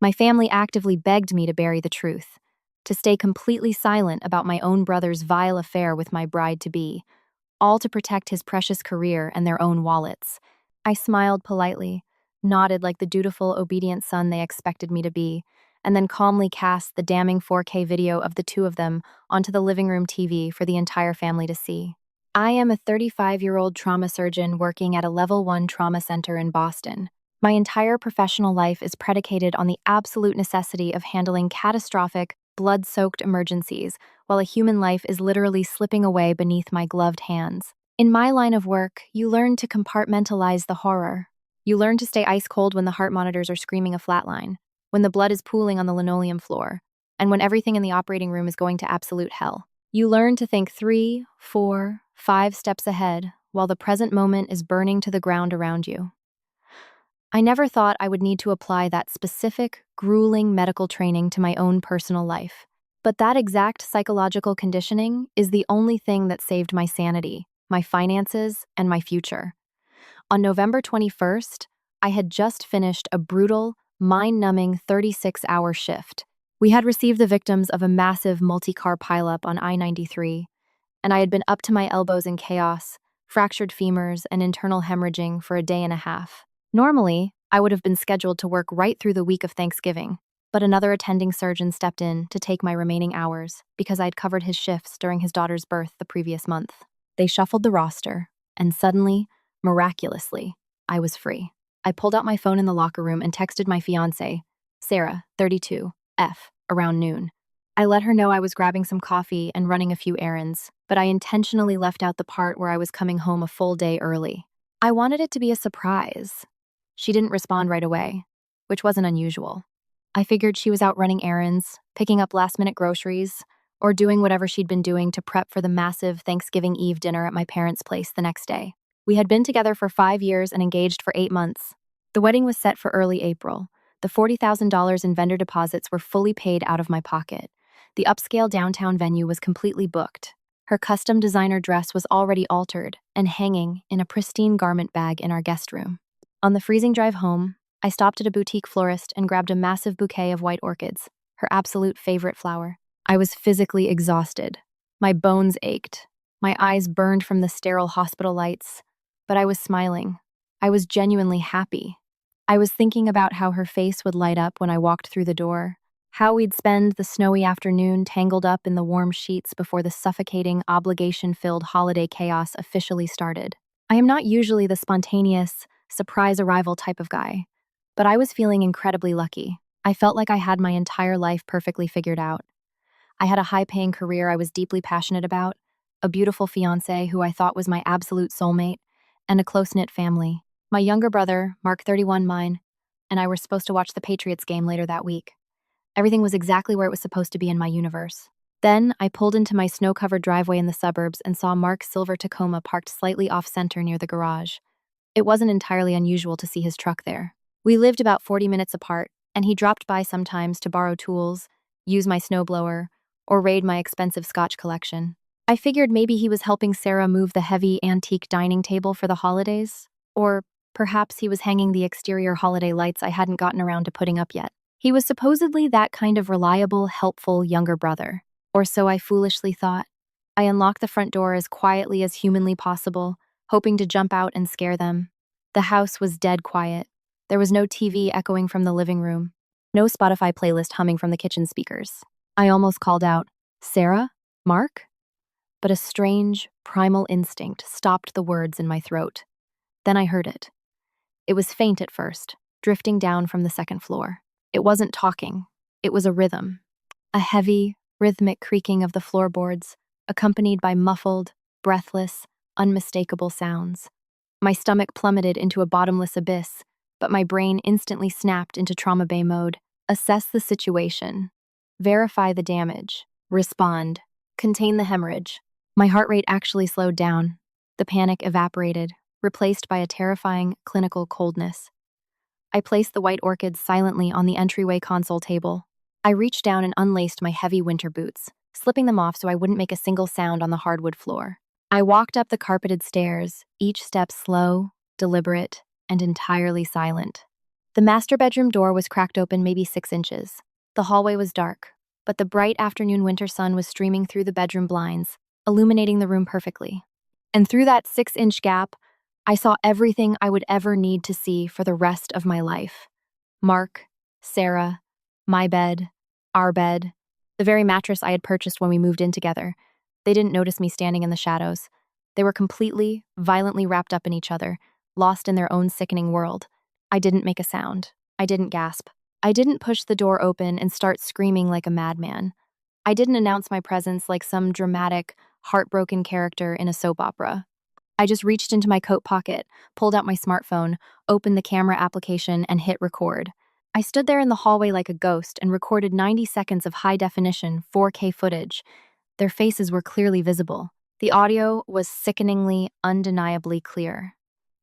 My family actively begged me to bury the truth, to stay completely silent about my own brother's vile affair with my bride-to-be, all to protect his precious career and their own wallets. I smiled politely, nodded like the dutiful, obedient son they expected me to be, and then calmly cast the damning 4K video of the two of them onto the living room TV for the entire family to see. I am a 35-year-old trauma surgeon working at a Level 1 trauma center in Boston. My entire professional life is predicated on the absolute necessity of handling catastrophic, blood-soaked emergencies, while a human life is literally slipping away beneath my gloved hands. In my line of work, you learn to compartmentalize the horror. You learn to stay ice cold when the heart monitors are screaming a flatline, when the blood is pooling on the linoleum floor, and when everything in the operating room is going to absolute hell. You learn to think 3, 4, 5 steps ahead while the present moment is burning to the ground around you. I never thought I would need to apply that specific, grueling medical training to my own personal life. But that exact psychological conditioning is the only thing that saved my sanity, my finances, and my future. On November 21st, I had just finished a brutal, mind-numbing 36-hour shift. We had received the victims of a massive multi-car pileup on I-93, and I had been up to my elbows in chaos, fractured femurs, and internal hemorrhaging for a day and a half. Normally, I would have been scheduled to work right through the week of Thanksgiving, but another attending surgeon stepped in to take my remaining hours because I'd covered his shifts during his daughter's birth the previous month. They shuffled the roster, and suddenly, miraculously, I was free. I pulled out my phone in the locker room and texted my fiancée, Sarah, 32, F, around noon. I let her know I was grabbing some coffee and running a few errands, but I intentionally left out the part where I was coming home a full day early. I wanted it to be a surprise. She didn't respond right away, which wasn't unusual. I figured she was out running errands, picking up last-minute groceries, or doing whatever she'd been doing to prep for the massive Thanksgiving Eve dinner at my parents' place the next day. We had been together for 5 years and engaged for 8 months. The wedding was set for early April. The $40,000 in vendor deposits were fully paid out of my pocket. The upscale downtown venue was completely booked. Her custom designer dress was already altered and hanging in a pristine garment bag in our guest room. On the freezing drive home, I stopped at a boutique florist and grabbed a massive bouquet of white orchids, her absolute favorite flower. I was physically exhausted. My bones ached. My eyes burned from the sterile hospital lights, but I was smiling. I was genuinely happy. I was thinking about how her face would light up when I walked through the door, how we'd spend the snowy afternoon tangled up in the warm sheets before the suffocating, obligation-filled holiday chaos officially started. I am not usually the spontaneous, surprise arrival type of guy, but I was feeling incredibly lucky. I felt like I had my entire life perfectly figured out. I had a high-paying career I was deeply passionate about, a beautiful fiancé who I thought was my absolute soulmate, and a close-knit family. My younger brother, Mark 31 mine, and I were supposed to watch the Patriots game later that week. Everything was exactly where it was supposed to be in my universe. Then, I pulled into my snow-covered driveway in the suburbs and saw Mark's silver Tacoma parked slightly off-center near the garage. It wasn't entirely unusual to see his truck there. We lived about 40 minutes apart, and he dropped by sometimes to borrow tools, use my snowblower, or raid my expensive Scotch collection. I figured maybe he was helping Sarah move the heavy antique dining table for the holidays, or perhaps he was hanging the exterior holiday lights I hadn't gotten around to putting up yet. He was supposedly that kind of reliable, helpful younger brother, or so I foolishly thought. I unlocked the front door as quietly as humanly possible, hoping to jump out and scare them. The house was dead quiet. There was no TV echoing from the living room, no Spotify playlist humming from the kitchen speakers. I almost called out, "Sarah? Mark?" But a strange, primal instinct stopped the words in my throat. Then I heard it. It was faint at first, drifting down from the second floor. It wasn't talking. It was a rhythm. A heavy, rhythmic creaking of the floorboards, accompanied by muffled, breathless, unmistakable sounds. My stomach plummeted into a bottomless abyss, but my brain instantly snapped into trauma bay mode. Assess the situation. Verify the damage. Respond. Contain the hemorrhage. My heart rate actually slowed down. The panic evaporated, replaced by a terrifying, clinical coldness. I placed the white orchids silently on the entryway console table. I reached down and unlaced my heavy winter boots, slipping them off so I wouldn't make a single sound on the hardwood floor. I walked up the carpeted stairs, each step slow, deliberate, and entirely silent. The master bedroom door was cracked open maybe 6 inches. The hallway was dark, but the bright afternoon winter sun was streaming through the bedroom blinds, illuminating the room perfectly. And through that 6-inch gap, I saw everything I would ever need to see for the rest of my life. Mark, Sarah, my bed, our bed, the very mattress I had purchased when we moved in together. They didn't notice me standing in the shadows. They were completely, violently wrapped up in each other, lost in their own sickening world. I didn't make a sound. I didn't gasp. I didn't push the door open and start screaming like a madman. I didn't announce my presence like some dramatic, heartbroken character in a soap opera. I just reached into my coat pocket, pulled out my smartphone, opened the camera application, and hit record. I stood there in the hallway like a ghost and recorded 90 seconds of high-definition 4K footage. Their faces were clearly visible. The audio was sickeningly, undeniably clear.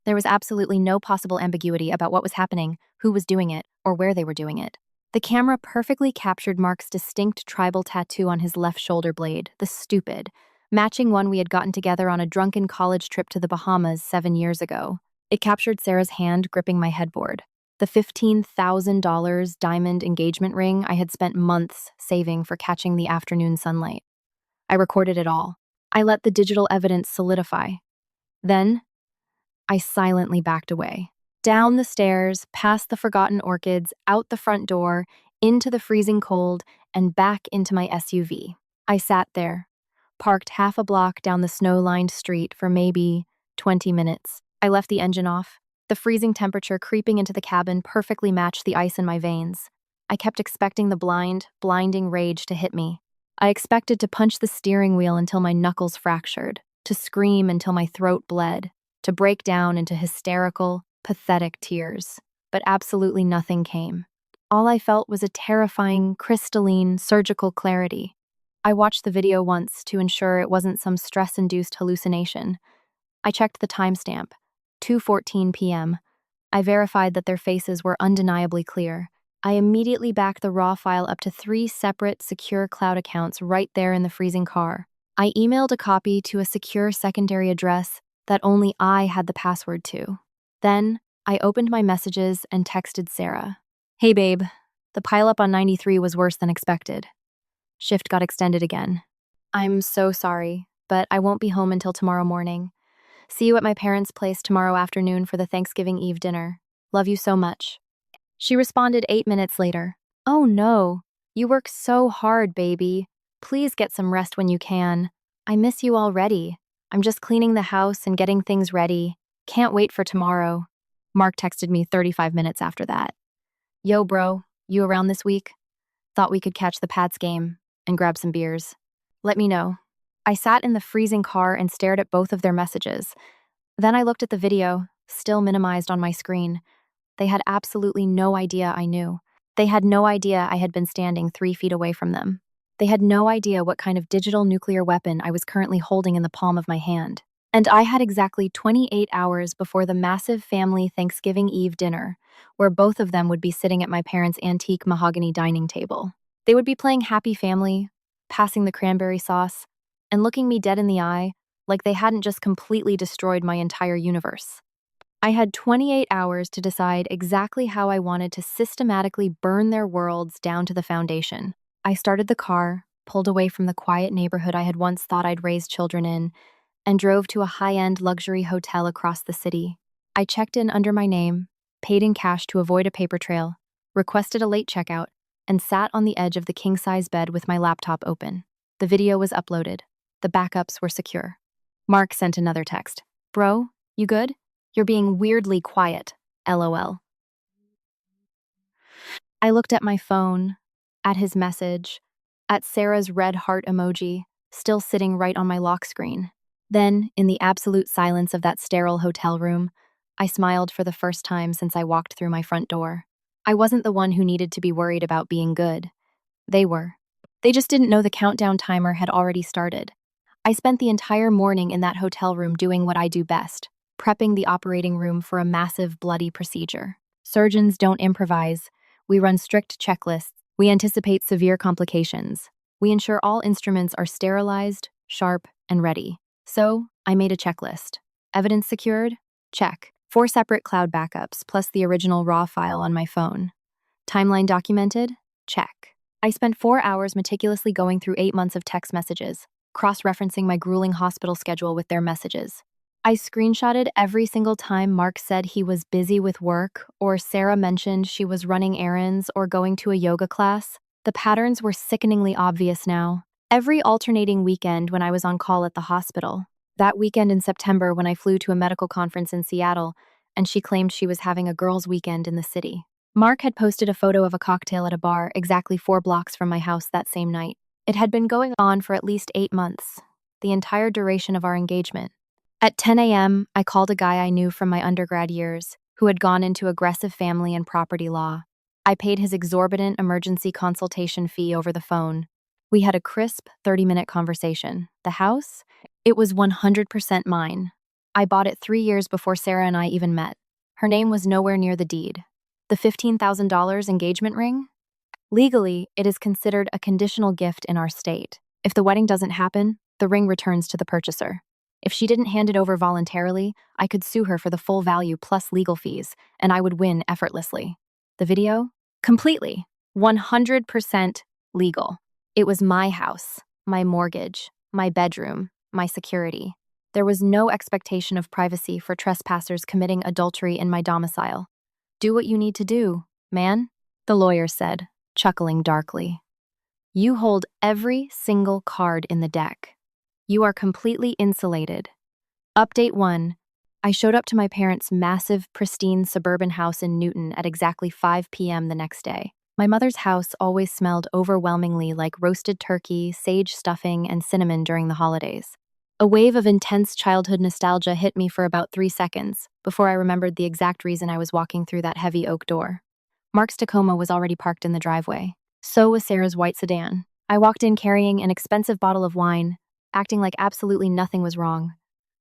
There was absolutely no possible ambiguity about what was happening, who was doing it, or where they were doing it. The camera perfectly captured Mark's distinct tribal tattoo on his left shoulder blade, the stupid, matching one we had gotten together on a drunken college trip to the Bahamas 7 years ago. It captured Sarah's hand gripping my headboard, the $15,000 diamond engagement ring I had spent months saving for catching the afternoon sunlight. I recorded it all. I let the digital evidence solidify. Then, I silently backed away. Down the stairs, past the forgotten orchids, out the front door, into the freezing cold, and back into my SUV. I sat there, parked half a block down the snow-lined street for maybe 20 minutes. I left the engine off. The freezing temperature creeping into the cabin perfectly matched the ice in my veins. I kept expecting the blinding rage to hit me. I expected to punch the steering wheel until my knuckles fractured, to scream until my throat bled, to break down into hysterical, pathetic tears. But absolutely nothing came. All I felt was a terrifying, crystalline, surgical clarity. I watched the video once to ensure it wasn't some stress-induced hallucination. I checked the timestamp, 2:14 p.m. I verified that their faces were undeniably clear. I immediately backed the raw file up to 3 separate secure cloud accounts right there in the freezing car. I emailed a copy to a secure secondary address that only I had the password to. Then, I opened my messages and texted Sarah. "Hey babe, the pileup on 93 was worse than expected. Shift got extended again. I'm so sorry, but I won't be home until tomorrow morning. See you at my parents' place tomorrow afternoon for the Thanksgiving Eve dinner. Love you so much." She responded 8 minutes later. "Oh no, you work so hard, baby. Please get some rest when you can. I miss you already. I'm just cleaning the house and getting things ready. Can't wait for tomorrow." Mark texted me 35 minutes after that. "Yo, bro, you around this week? Thought we could catch the Pats game and grab some beers. Let me know." I sat in the freezing car and stared at both of their messages. Then I looked at the video, still minimized on my screen. They had absolutely no idea I knew. They had no idea I had been standing 3 feet away from them. They had no idea what kind of digital nuclear weapon I was currently holding in the palm of my hand. And I had exactly 28 hours before the massive family Thanksgiving Eve dinner, where both of them would be sitting at my parents' antique mahogany dining table. They would be playing Happy Family, passing the cranberry sauce, and looking me dead in the eye like they hadn't just completely destroyed my entire universe. I had 28 hours to decide exactly how I wanted to systematically burn their worlds down to the foundation. I started the car, pulled away from the quiet neighborhood I had once thought I'd raised children in, and drove to a high-end luxury hotel across the city. I checked in under my name, paid in cash to avoid a paper trail, requested a late checkout, and sat on the edge of the king-size bed with my laptop open. The video was uploaded. The backups were secure. Mark sent another text. "Bro, you good? You're being weirdly quiet. LOL." I looked at my phone, at his message, at Sarah's red heart emoji, still sitting right on my lock screen. Then, in the absolute silence of that sterile hotel room, I smiled for the first time since I walked through my front door. I wasn't the one who needed to be worried about being good. They were. They just didn't know the countdown timer had already started. I spent the entire morning in that hotel room doing what I do best, prepping the operating room for a massive, bloody procedure. Surgeons don't improvise. We run strict checklists. We anticipate severe complications. We ensure all instruments are sterilized, sharp, and ready. So, I made a checklist. Evidence secured? Check. 4 separate cloud backups, plus the original RAW file on my phone. Timeline documented? Check. I spent 4 hours meticulously going through 8 months of text messages, cross-referencing my grueling hospital schedule with their messages. I screenshotted every single time Mark said he was busy with work, or Sarah mentioned she was running errands or going to a yoga class. The patterns were sickeningly obvious now. Every alternating weekend when I was on call at the hospital. That weekend in September when I flew to a medical conference in Seattle, and she claimed she was having a girls' weekend in the city. Mark had posted a photo of a cocktail at a bar exactly 4 blocks from my house that same night. It had been going on for at least 8 months, the entire duration of our engagement. At 10 a.m., I called a guy I knew from my undergrad years who had gone into aggressive family and property law. I paid his exorbitant emergency consultation fee over the phone. We had a crisp 30-minute conversation. The house? It was 100% mine. I bought it 3 years before Sarah and I even met. Her name was nowhere near the deed. The $15,000 engagement ring? Legally, it is considered a conditional gift in our state. If the wedding doesn't happen, the ring returns to the purchaser. If she didn't hand it over voluntarily, I could sue her for the full value plus legal fees, and I would win effortlessly. The video? Completely. 100% legal. It was my house, my mortgage, my bedroom, my security. There was no expectation of privacy for trespassers committing adultery in my domicile. Do what you need to do, man, the lawyer said, chuckling darkly. You hold every single card in the deck. You are completely insulated. Update 1. I showed up to my parents' massive, pristine suburban house in Newton at exactly 5 p.m. the next day. My mother's house always smelled overwhelmingly like roasted turkey, sage stuffing, and cinnamon during the holidays. A wave of intense childhood nostalgia hit me for about 3 seconds before I remembered the exact reason I was walking through that heavy oak door. Mark's Tacoma was already parked in the driveway. So was Sarah's white sedan. I walked in carrying an expensive bottle of wine, acting like absolutely nothing was wrong.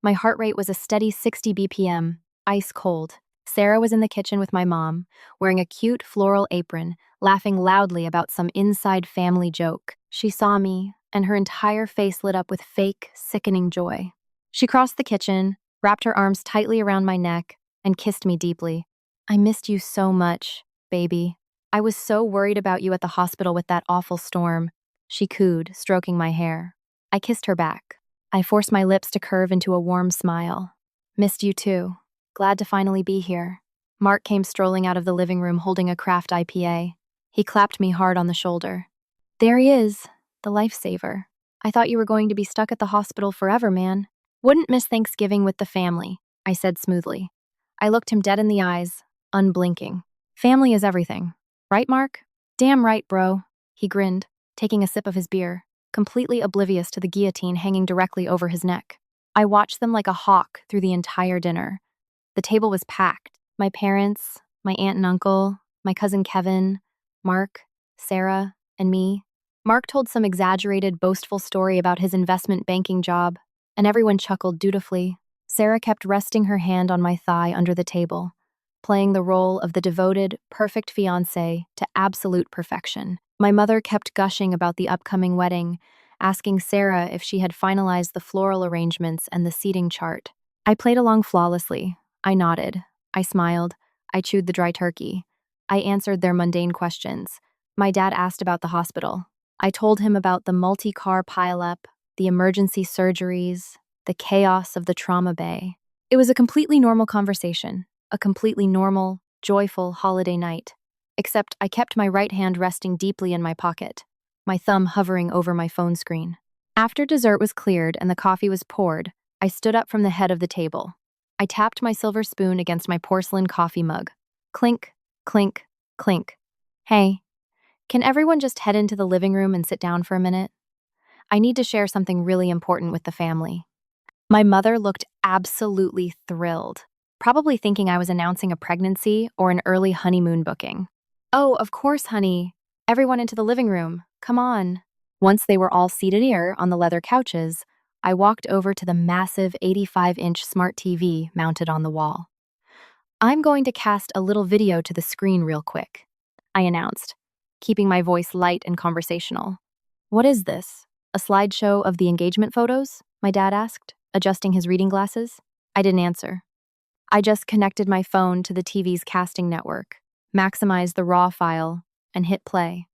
My heart rate was a steady 60 BPM, ice cold. Sarah was in the kitchen with my mom, wearing a cute floral apron, laughing loudly about some inside family joke. She saw me, and her entire face lit up with fake, sickening joy. She crossed the kitchen, wrapped her arms tightly around my neck, and kissed me deeply. I missed you so much, baby. I was so worried about you at the hospital with that awful storm, she cooed, stroking my hair. I kissed her back. I forced my lips to curve into a warm smile. Missed you too. Glad to finally be here. Mark came strolling out of the living room holding a craft IPA. He clapped me hard on the shoulder. There he is, the lifesaver. I thought you were going to be stuck at the hospital forever, man. Wouldn't miss Thanksgiving with the family, I said smoothly. I looked him dead in the eyes, unblinking. Family is everything. Right, Mark? Damn right, bro. He grinned, taking a sip of his beer, completely oblivious to the guillotine hanging directly over his neck. I watched them like a hawk through the entire dinner. The table was packed. My parents, my aunt and uncle, my cousin Kevin, Mark, Sarah, and me. Mark told some exaggerated, boastful story about his investment banking job, and everyone chuckled dutifully. Sarah kept resting her hand on my thigh under the table, playing the role of the devoted, perfect fiancé to absolute perfection. My mother kept gushing about the upcoming wedding, asking Sarah if she had finalized the floral arrangements and the seating chart. I played along flawlessly. I nodded. I smiled. I chewed the dry turkey. I answered their mundane questions. My dad asked about the hospital. I told him about the multi-car pileup, the emergency surgeries, the chaos of the trauma bay. It was a completely normal conversation, a completely normal, joyful holiday night. Except I kept my right hand resting deeply in my pocket, my thumb hovering over my phone screen. After dessert was cleared and the coffee was poured, I stood up from the head of the table. I tapped my silver spoon against my porcelain coffee mug. Clink, clink, clink. Hey, can everyone just head into the living room and sit down for a minute? I need to share something really important with the family. My mother looked absolutely thrilled, probably thinking I was announcing a pregnancy or an early honeymoon booking. Oh, of course, honey. Everyone into the living room. Come on. Once they were all seated here on the leather couches, I walked over to the massive 85-inch smart TV mounted on the wall. I'm going to cast a little video to the screen real quick, I announced, keeping my voice light and conversational. What is this? A slideshow of the engagement photos? My dad asked, adjusting his reading glasses. I didn't answer. I just connected my phone to the TV's casting network, maximized the raw file, and hit play.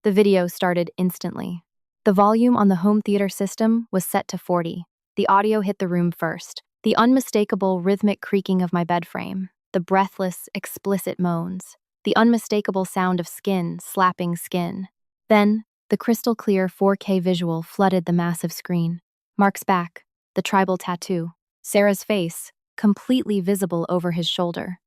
The video started instantly. The volume on the home theater system was set to 40. The audio hit the room first. The unmistakable rhythmic creaking of my bed frame, the breathless, explicit moans, the unmistakable sound of skin slapping skin. Then, the crystal clear 4K visual flooded the massive screen. Mark's back, the tribal tattoo, Sarah's face, completely visible over his shoulder.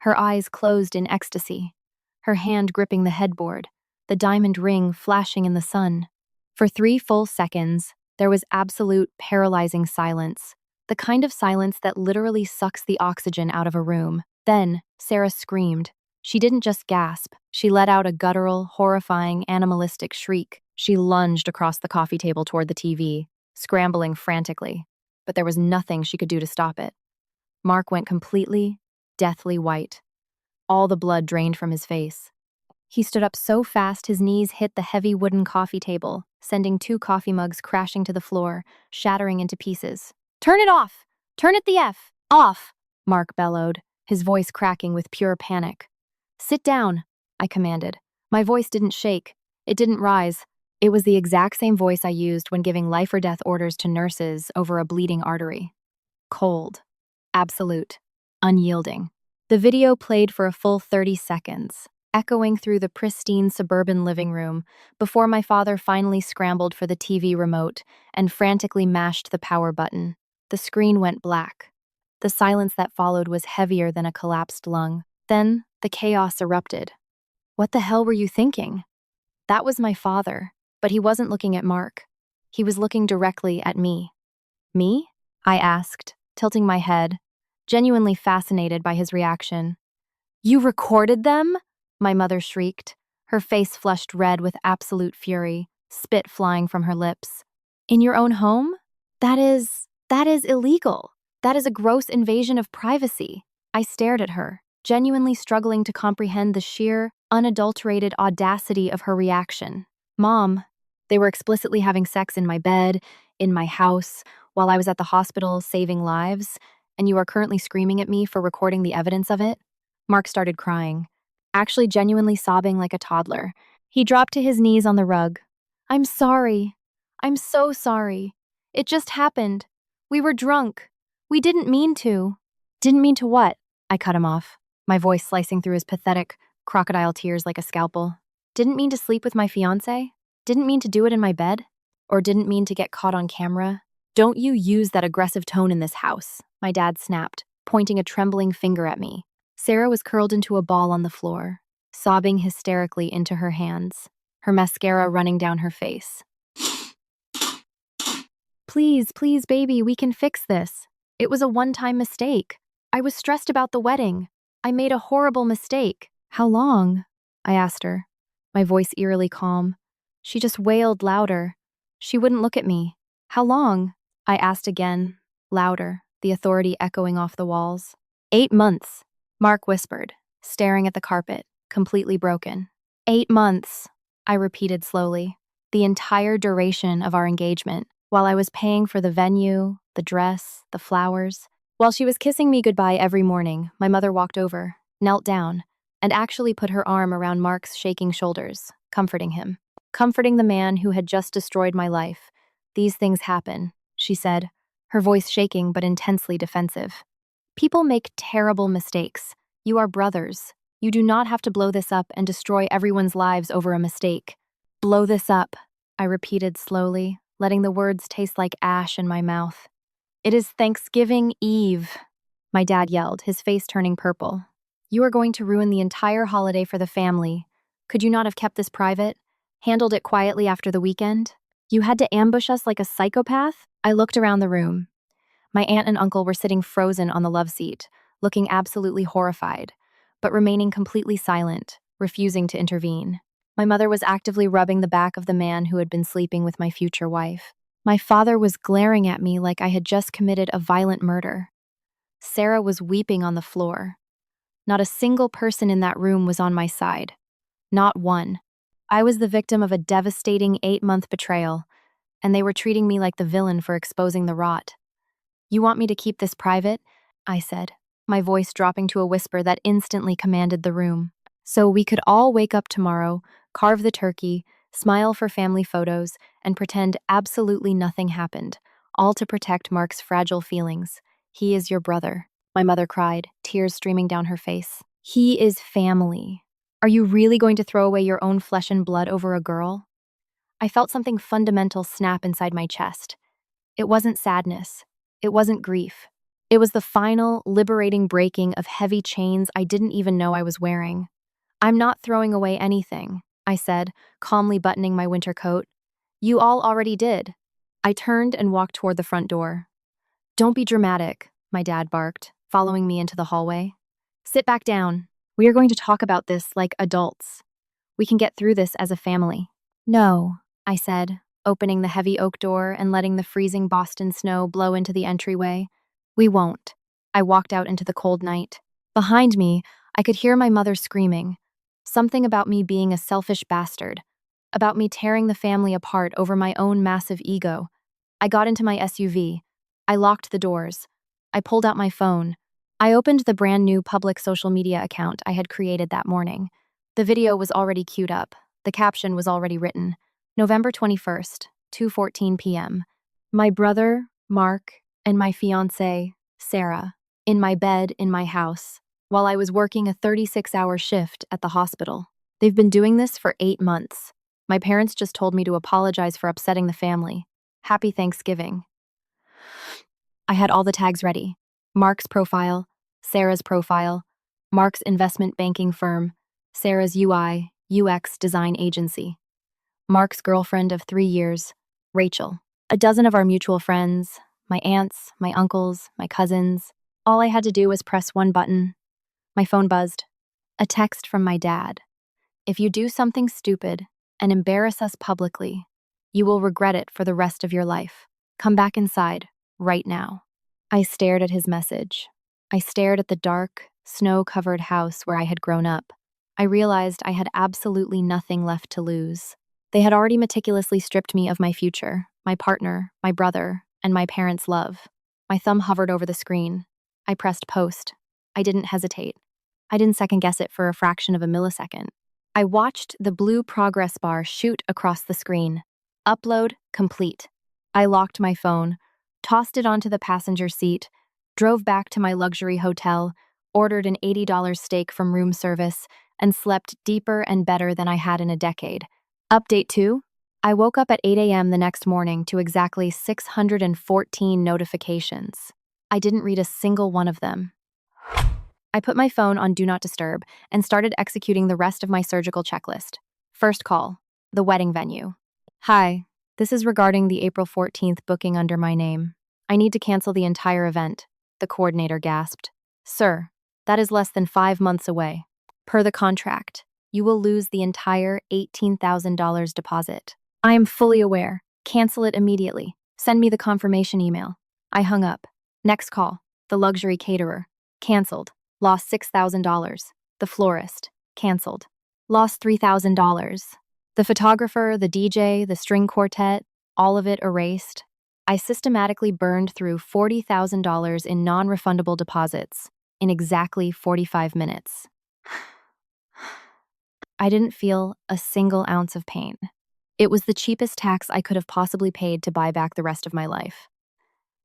Her eyes closed in ecstasy, her hand gripping the headboard, the diamond ring flashing in the sun. For 3 full seconds, there was absolute, paralyzing silence, the kind of silence that literally sucks the oxygen out of a room. Then, Sarah screamed. She didn't just gasp, she let out a guttural, horrifying, animalistic shriek. She lunged across the coffee table toward the TV, scrambling frantically, but there was nothing she could do to stop it. Mark went completely, deathly white. All the blood drained from his face. He stood up so fast his knees hit the heavy wooden coffee table, sending 2 coffee mugs crashing to the floor, shattering into pieces. "Turn it off! Turn it the F! Off!" Mark bellowed, his voice cracking with pure panic. "Sit down," I commanded. My voice didn't shake. It didn't rise. It was the exact same voice I used when giving life-or-death orders to nurses over a bleeding artery. Cold. Absolute. Unyielding. The video played for a full 30 seconds, echoing through the pristine suburban living room, before my father finally scrambled for the TV remote and frantically mashed the power button. The screen went black. The silence that followed was heavier than a collapsed lung. Then, the chaos erupted. What the hell were you thinking? That was my father, but he wasn't looking at Mark. He was looking directly at me. Me? I asked, tilting my head, genuinely fascinated by his reaction. "You recorded them?" My mother shrieked, her face flushed red with absolute fury, spit flying from her lips. "In your own home? That is illegal. That is a gross invasion of privacy." I stared at her, genuinely struggling to comprehend the sheer, unadulterated audacity of her reaction. "Mom, they were explicitly having sex in my bed, in my house, while I was at the hospital saving lives, and you are currently screaming at me for recording the evidence of it?" Mark started crying, actually genuinely sobbing like a toddler. He dropped to his knees on the rug. "I'm sorry. I'm so sorry. It just happened. We were drunk. We didn't mean to." "Didn't mean to what?" I cut him off, my voice slicing through his pathetic, crocodile tears like a scalpel. "Didn't mean to sleep with my fiancé? Didn't mean to do it in my bed? Or didn't mean to get caught on camera? Don't you use that aggressive tone in this house," my dad snapped, pointing a trembling finger at me. Sarah was curled into a ball on the floor, sobbing hysterically into her hands, her mascara running down her face. "Please, please, baby, we can fix this. It was a one-time mistake. I was stressed about the wedding. I made a horrible mistake." "How long?" I asked her, my voice eerily calm. She just wailed louder. She wouldn't look at me. "How long?" I asked again, louder, the authority echoing off the walls. 8 months, Mark whispered, staring at the carpet, completely broken. 8 months, I repeated slowly, the entire duration of our engagement, while I was paying for the venue, the dress, the flowers. While she was kissing me goodbye every morning, my mother walked over, knelt down, and actually put her arm around Mark's shaking shoulders, comforting him. Comforting the man who had just destroyed my life. "These things happen," she said, her voice shaking but intensely defensive. "People make terrible mistakes. You are brothers. You do not have to blow this up and destroy everyone's lives over a mistake." "Blow this up," I repeated slowly, letting the words taste like ash in my mouth. "It is Thanksgiving Eve," my dad yelled, his face turning purple. "You are going to ruin the entire holiday for the family. Could you not have kept this private? Handled it quietly after the weekend? You had to ambush us like a psychopath?" I looked around the room. My aunt and uncle were sitting frozen on the love seat, looking absolutely horrified, but remaining completely silent, refusing to intervene. My mother was actively rubbing the back of the man who had been sleeping with my future wife. My father was glaring at me like I had just committed a violent murder. Sarah was weeping on the floor. Not a single person in that room was on my side. Not one. I was the victim of a devastating 8-month betrayal, and they were treating me like the villain for exposing the rot. "You want me to keep this private?" I said, my voice dropping to a whisper that instantly commanded the room. So we could all wake up tomorrow, carve the turkey, smile for family photos, and pretend absolutely nothing happened, all to protect Mark's fragile feelings. He is your brother, my mother cried, tears streaming down her face. He is family. Are you really going to throw away your own flesh and blood over a girl? I felt something fundamental snap inside my chest. It wasn't sadness. It wasn't grief. It was the final, liberating breaking of heavy chains I didn't even know I was wearing. I'm not throwing away anything, I said, calmly buttoning my winter coat. You all already did. I turned and walked toward the front door. Don't be dramatic, my dad barked, following me into the hallway. Sit back down. We are going to talk about this like adults. We can get through this as a family. No, I said, opening the heavy oak door and letting the freezing Boston snow blow into the entryway. We won't. I walked out into the cold night. Behind me, I could hear my mother screaming. Something about me being a selfish bastard. About me tearing the family apart over my own massive ego. I got into my SUV. I locked the doors. I pulled out my phone. I opened the brand new public social media account I had created that morning. The video was already queued up. The caption was already written. November 21st, 2:14 p.m. My brother, Mark, and my fiancée, Sarah, in my bed in my house, while I was working a 36-hour shift at the hospital. They've been doing this for 8 months. My parents just told me to apologize for upsetting the family. Happy Thanksgiving. I had all the tags ready. Mark's profile, Sarah's profile, Mark's investment banking firm, Sarah's UI, UX design agency, Mark's girlfriend of 3 years, Rachel, a dozen of our mutual friends, my aunts, my uncles, my cousins. All I had to do was press one button. My phone buzzed. A text from my dad. If you do something stupid and embarrass us publicly, you will regret it for the rest of your life. Come back inside, right now. I stared at his message. I stared at the dark, snow-covered house where I had grown up. I realized I had absolutely nothing left to lose. They had already meticulously stripped me of my future, my partner, my brother, and my parents' love. My thumb hovered over the screen. I pressed post. I didn't hesitate. I didn't second-guess it for a fraction of a millisecond. I watched the blue progress bar shoot across the screen. Upload complete. I locked my phone, tossed it onto the passenger seat, drove back to my luxury hotel, ordered an $80 steak from room service, and slept deeper and better than I had in a decade. Update 2. I woke up at 8 a.m. the next morning to exactly 614 notifications. I didn't read a single one of them. I put my phone on Do Not Disturb and started executing the rest of my surgical checklist. First call, the wedding venue. Hi, this is regarding the April 14th booking under my name. I need to cancel the entire event, the coordinator gasped. Sir, that is less than 5 months away. Per the contract, you will lose the entire $18,000 deposit. I am fully aware. Cancel it immediately. Send me the confirmation email. I hung up. Next call, the luxury caterer. Canceled. Lost $6,000. The florist. Canceled. Lost $3,000. The photographer, the DJ, the string quartet, all of it erased. I systematically burned through $40,000 in non-refundable deposits in exactly 45 minutes. I didn't feel a single ounce of pain. It was the cheapest tax I could have possibly paid to buy back the rest of my life.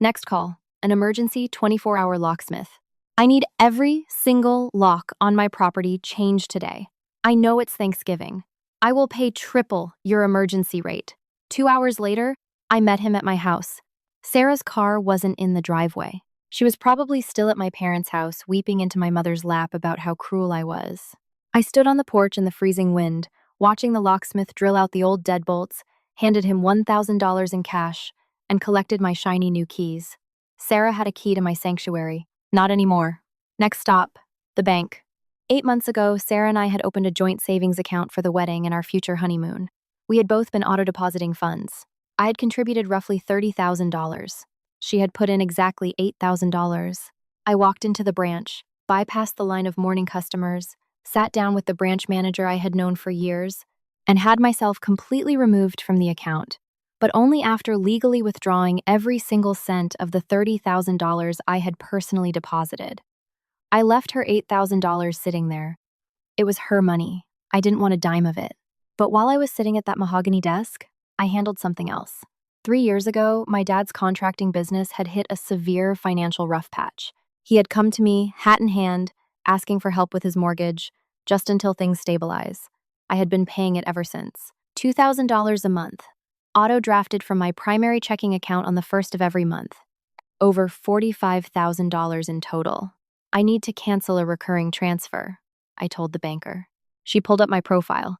Next call, an emergency 24-hour locksmith. I need every single lock on my property changed today. I know it's Thanksgiving. I will pay triple your emergency rate. 2 hours later, I met him at my house. Sarah's car wasn't in the driveway. She was probably still at my parents' house, weeping into my mother's lap about how cruel I was. I stood on the porch in the freezing wind, watching the locksmith drill out the old deadbolts, handed him $1,000 in cash, and collected my shiny new keys. Sarah had a key to my sanctuary. Not anymore. Next stop, the bank. 8 months ago, Sarah and I had opened a joint savings account for the wedding and our future honeymoon. We had both been auto-depositing funds. I had contributed roughly $30,000. She had put in exactly $8,000. I walked into the branch, bypassed the line of mourning customers, sat down with the branch manager I had known for years, and had myself completely removed from the account, but only after legally withdrawing every single cent of the $30,000 I had personally deposited. I left her $8,000 sitting there. It was her money. I didn't want a dime of it. But while I was sitting at that mahogany desk, I handled something else. 3 years ago, my dad's contracting business had hit a severe financial rough patch. He had come to me, hat in hand, asking for help with his mortgage, just until things stabilize. I had been paying it ever since. $2,000 a month, auto-drafted from my primary checking account on the first of every month. Over $45,000 in total. I need to cancel a recurring transfer, I told the banker. She pulled up my profile.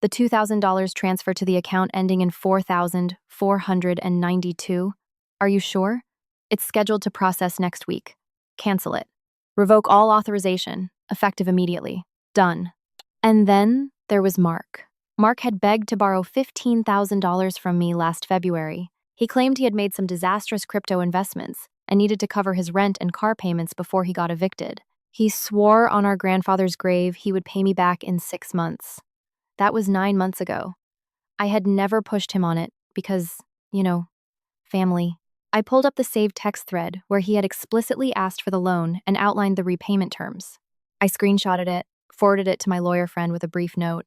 The $2,000 transfer to the account ending in 4,492. Are you sure? It's scheduled to process next week. Cancel it. Revoke all authorization, effective immediately. Done. And then there was Mark. Mark had begged to borrow $15,000 from me last February. He claimed he had made some disastrous crypto investments and needed to cover his rent and car payments before he got evicted. He swore on our grandfather's grave he would pay me back in 6 months. That was 9 months ago. I had never pushed him on it because, family. I pulled up the saved text thread where he had explicitly asked for the loan and outlined the repayment terms. I screenshotted it, forwarded it to my lawyer friend with a brief note.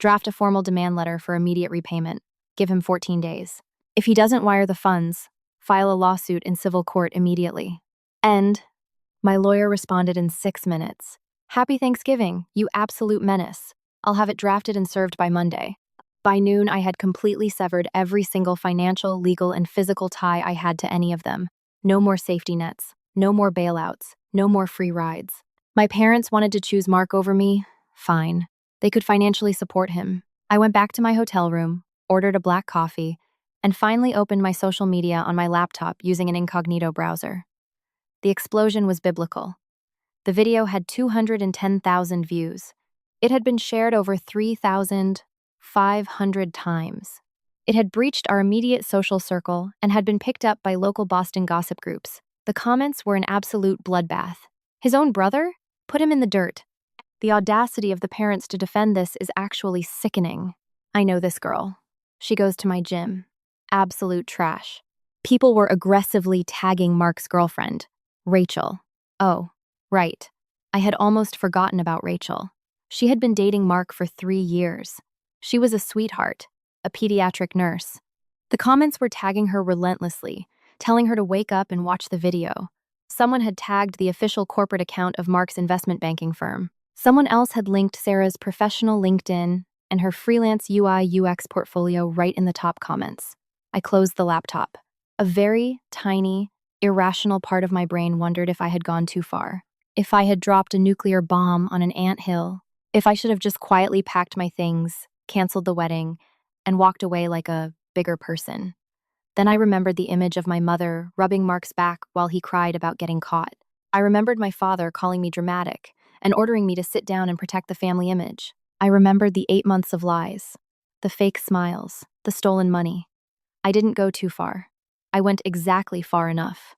Draft a formal demand letter for immediate repayment. Give him 14 days. If he doesn't wire the funds, file a lawsuit in civil court immediately. And my lawyer responded in 6 minutes. Happy Thanksgiving, you absolute menace. I'll have it drafted and served by Monday. By noon, I had completely severed every single financial, legal, and physical tie I had to any of them. No more safety nets, no more bailouts, no more free rides. My parents wanted to choose Mark over me. Fine. They could financially support him. I went back to my hotel room, ordered a black coffee, and finally opened my social media on my laptop using an incognito browser. The explosion was biblical. The video had 210,000 views. It had been shared over 3,500 times. It had breached our immediate social circle and had been picked up by local Boston gossip groups. The comments were an absolute bloodbath. His own brother? Put him in the dirt. The audacity of the parents to defend this is actually sickening. I know this girl. She goes to my gym. Absolute trash. People were aggressively tagging Mark's girlfriend, Rachel. Oh, right. I had almost forgotten about Rachel. She had been dating Mark for 3 years. She was a sweetheart, a pediatric nurse. The comments were tagging her relentlessly, telling her to wake up and watch the video. Someone had tagged the official corporate account of Mark's investment banking firm. Someone else had linked Sarah's professional LinkedIn and her freelance UI/UX portfolio right in the top comments. I closed the laptop. A very tiny, irrational part of my brain wondered if I had gone too far. If I had dropped a nuclear bomb on an anthill. If I should have just quietly packed my things, canceled the wedding, and walked away like a bigger person. Then I remembered the image of my mother rubbing Mark's back while he cried about getting caught. I remembered my father calling me dramatic and ordering me to sit down and protect the family image. I remembered the 8 months of lies, the fake smiles, the stolen money. I didn't go too far. I went exactly far enough.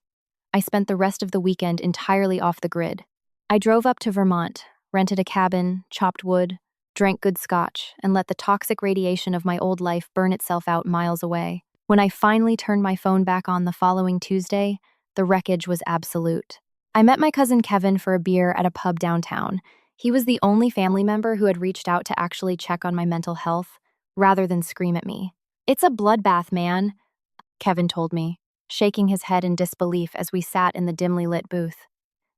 I spent the rest of the weekend entirely off the grid. I drove up to Vermont, rented a cabin, chopped wood, drank good scotch, and let the toxic radiation of my old life burn itself out miles away. When I finally turned my phone back on the following Tuesday, the wreckage was absolute. I met my cousin Kevin for a beer at a pub downtown. He was the only family member who had reached out to actually check on my mental health, rather than scream at me. "It's a bloodbath, man," Kevin told me, shaking his head in disbelief as we sat in the dimly lit booth.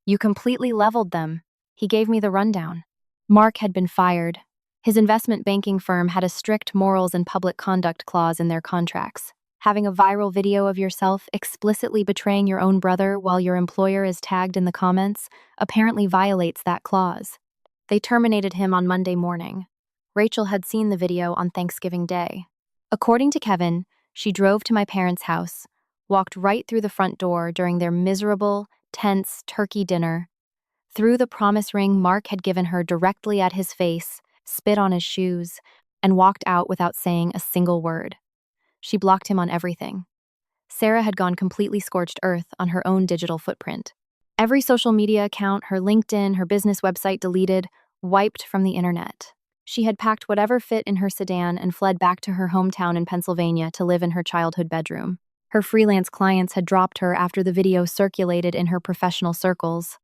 "You completely leveled them." He gave me the rundown. Mark had been fired. His investment banking firm had a strict morals and public conduct clause in their contracts. Having a viral video of yourself explicitly betraying your own brother while your employer is tagged in the comments apparently violates that clause. They terminated him on Monday morning. Rachel had seen the video on Thanksgiving Day. According to Kevin, she drove to my parents' house, walked right through the front door during their miserable, tense turkey dinner, threw the promise ring Mark had given her directly at his face, spit on his shoes, and walked out without saying a single word. She blocked him on everything. Sarah had gone completely scorched earth on her own digital footprint. Every social media account, her LinkedIn, her business website deleted, wiped from the internet. She had packed whatever fit in her sedan and fled back to her hometown in Pennsylvania to live in her childhood bedroom. Her freelance clients had dropped her after the video circulated in her professional circles.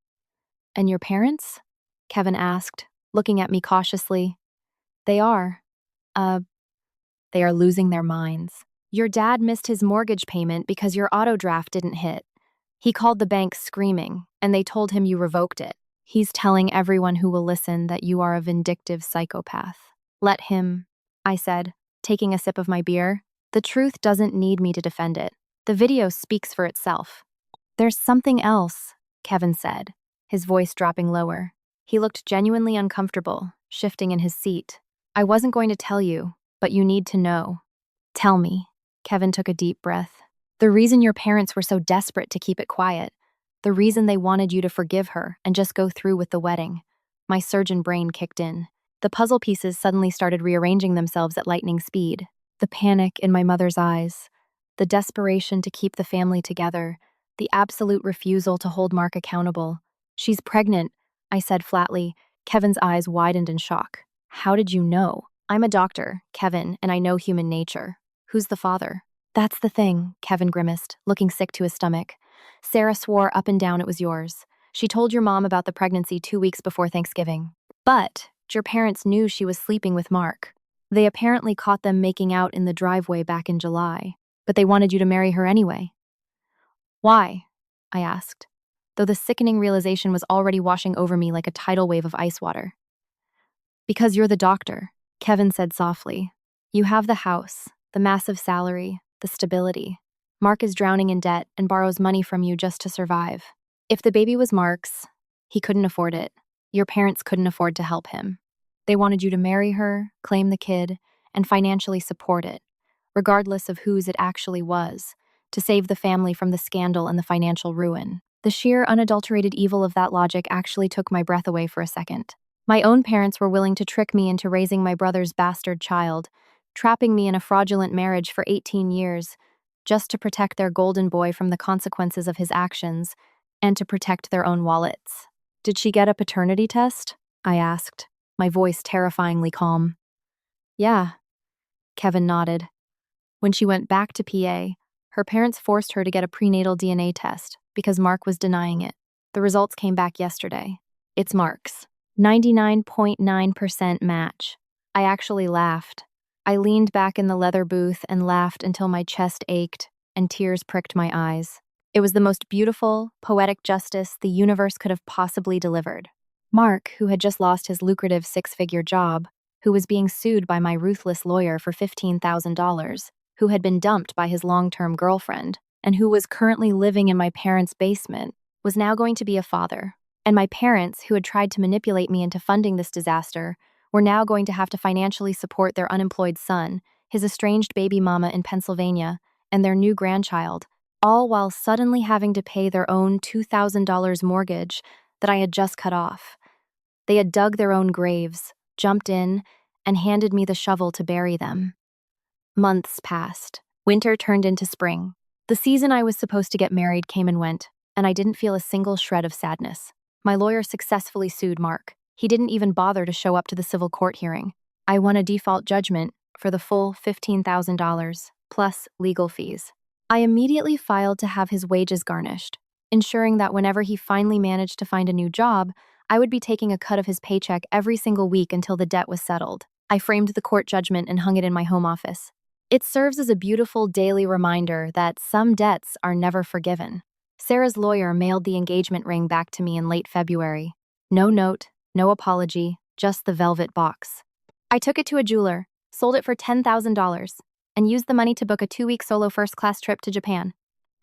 And your parents? Kevin asked, looking at me cautiously. They are. Uh, they are losing their minds. Your dad missed his mortgage payment because your auto draft didn't hit. He called the bank screaming, and they told him you revoked it. He's telling everyone who will listen that you are a vindictive psychopath. Let him, I said, taking a sip of my beer. The truth doesn't need me to defend it. The video speaks for itself. There's something else, Kevin said, his voice dropping lower. He looked genuinely uncomfortable, shifting in his seat. I wasn't going to tell you, but you need to know. Tell me. Kevin took a deep breath. The reason your parents were so desperate to keep it quiet, the reason they wanted you to forgive her and just go through with the wedding. My surgeon brain kicked in. The puzzle pieces suddenly started rearranging themselves at lightning speed. The panic in my mother's eyes, the desperation to keep the family together, the absolute refusal to hold Mark accountable. She's pregnant, I said flatly. Kevin's eyes widened in shock. How did you know? I'm a doctor, Kevin, and I know human nature. Who's the father? That's the thing, Kevin grimaced, looking sick to his stomach. Sarah swore up and down it was yours. She told your mom about the pregnancy 2 weeks before Thanksgiving. But your parents knew she was sleeping with Mark. They apparently caught them making out in the driveway back in July. But they wanted you to marry her anyway. Why? I asked, though the sickening realization was already washing over me like a tidal wave of ice water. Because you're the doctor, Kevin said softly. You have the house, the massive salary, the stability. Mark is drowning in debt and borrows money from you just to survive. If the baby was Mark's, he couldn't afford it. Your parents couldn't afford to help him. They wanted you to marry her, claim the kid, and financially support it, regardless of whose it actually was, to save the family from the scandal and the financial ruin. The sheer, unadulterated evil of that logic actually took my breath away for a second. My own parents were willing to trick me into raising my brother's bastard child, trapping me in a fraudulent marriage for 18 years, just to protect their golden boy from the consequences of his actions, and to protect their own wallets. Did she get a paternity test? I asked, my voice terrifyingly calm. Yeah, Kevin nodded. When she went back to PA, her parents forced her to get a prenatal DNA test because Mark was denying it. The results came back yesterday. It's Mark's. 99.9% match. I actually laughed. I leaned back in the leather booth and laughed until my chest ached and tears pricked my eyes. It was the most beautiful, poetic justice the universe could have possibly delivered. Mark, who had just lost his lucrative 6-figure job, who was being sued by my ruthless lawyer for $15,000, who had been dumped by his long-term girlfriend, and who was currently living in my parents' basement, was now going to be a father. And my parents, who had tried to manipulate me into funding this disaster, were now going to have to financially support their unemployed son, his estranged baby mama in Pennsylvania, and their new grandchild, all while suddenly having to pay their own $2,000 mortgage that I had just cut off. They had dug their own graves, jumped in, and handed me the shovel to bury them. Months passed. Winter turned into spring. The season I was supposed to get married came and went, and I didn't feel a single shred of sadness. My lawyer successfully sued Mark. He didn't even bother to show up to the civil court hearing. I won a default judgment for the full $15,000, plus legal fees. I immediately filed to have his wages garnished, ensuring that whenever he finally managed to find a new job, I would be taking a cut of his paycheck every single week until the debt was settled. I framed the court judgment and hung it in my home office. It serves as a beautiful daily reminder that some debts are never forgiven. Sarah's lawyer mailed the engagement ring back to me in late February. No note, no apology, just the velvet box. I took it to a jeweler, sold it for $10,000, and used the money to book a 2-week solo first-class trip to Japan.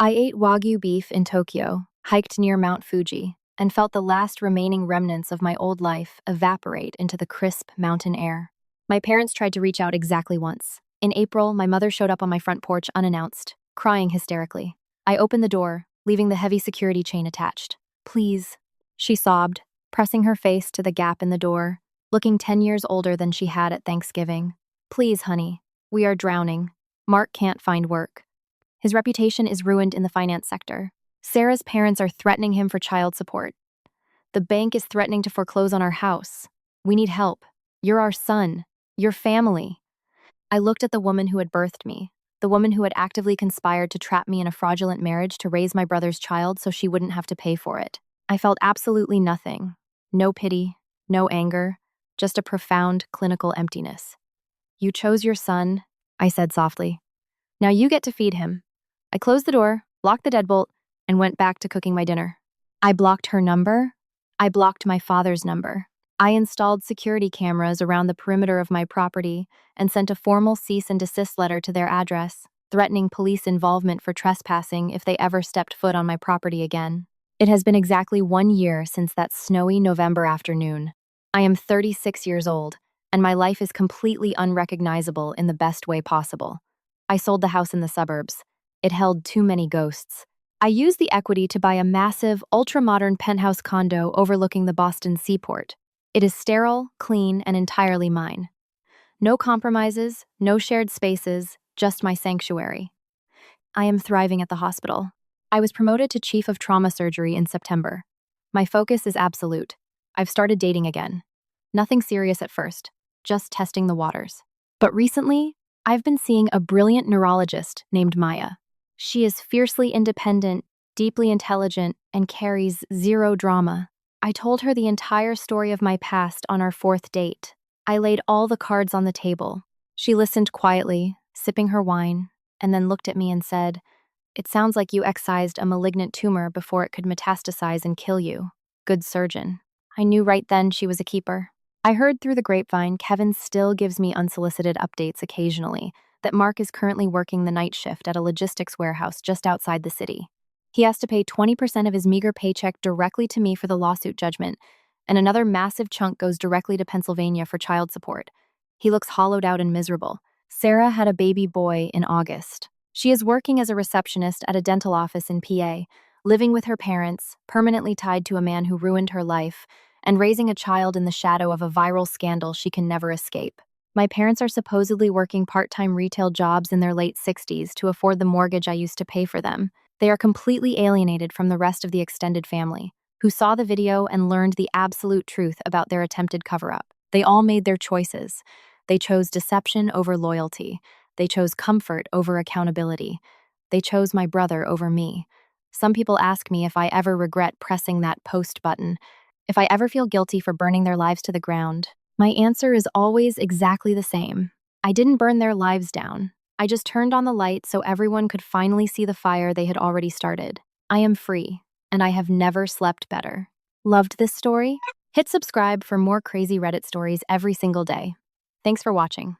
I ate Wagyu beef in Tokyo, hiked near Mount Fuji, and felt the last remaining remnants of my old life evaporate into the crisp mountain air. My parents tried to reach out exactly once. In April, my mother showed up on my front porch unannounced, crying hysterically. I opened the door, leaving the heavy security chain attached. Please, she sobbed, pressing her face to the gap in the door, looking 10 years older than she had at Thanksgiving. Please, honey, we are drowning. Mark can't find work. His reputation is ruined in the finance sector. Sarah's parents are threatening him for child support. The bank is threatening to foreclose on our house. We need help. You're our son. Your family. I looked at the woman who had birthed me, the woman who had actively conspired to trap me in a fraudulent marriage to raise my brother's child so she wouldn't have to pay for it. I felt absolutely nothing. No pity, no anger, just a profound clinical emptiness. You chose your son, I said softly. Now you get to feed him. I closed the door, locked the deadbolt, and went back to cooking my dinner. I blocked her number. I blocked my father's number. I installed security cameras around the perimeter of my property and sent a formal cease and desist letter to their address, threatening police involvement for trespassing if they ever stepped foot on my property again. It has been exactly 1 year since that snowy November afternoon. I am 36 years old, and my life is completely unrecognizable in the best way possible. I sold the house in the suburbs. It held too many ghosts. I used the equity to buy a massive, ultra-modern penthouse condo overlooking the Boston seaport. It is sterile, clean, and entirely mine. No compromises, no shared spaces, just my sanctuary. I am thriving at the hospital. I was promoted to chief of trauma surgery in September. My focus is absolute. I've started dating again. Nothing serious at first, just testing the waters. But recently, I've been seeing a brilliant neurologist named Maya. She is fiercely independent, deeply intelligent, and carries zero drama. I told her the entire story of my past on our 4th date. I laid all the cards on the table. She listened quietly, sipping her wine, and then looked at me and said, "It sounds like you excised a malignant tumor before it could metastasize and kill you. Good surgeon." I knew right then she was a keeper. I heard through the grapevine Kevin still gives me unsolicited updates occasionally, that Mark is currently working the night shift at a logistics warehouse just outside the city. He has to pay 20% of his meager paycheck directly to me for the lawsuit judgment, and another massive chunk goes directly to Pennsylvania for child support. He looks hollowed out and miserable. Sarah had a baby boy in August. She is working as a receptionist at a dental office in PA, living with her parents, permanently tied to a man who ruined her life, and raising a child in the shadow of a viral scandal she can never escape. My parents are supposedly working part-time retail jobs in their late 60s to afford the mortgage I used to pay for them. They are completely alienated from the rest of the extended family, who saw the video and learned the absolute truth about their attempted cover-up. They all made their choices. They chose deception over loyalty. They chose comfort over accountability. They chose my brother over me. Some people ask me if I ever regret pressing that post button, if I ever feel guilty for burning their lives to the ground. My answer is always exactly the same. I didn't burn their lives down. I just turned on the light so everyone could finally see the fire they had already started. I am free, and I have never slept better. Loved this story? Hit subscribe for more crazy Reddit stories every single day. Thanks for watching.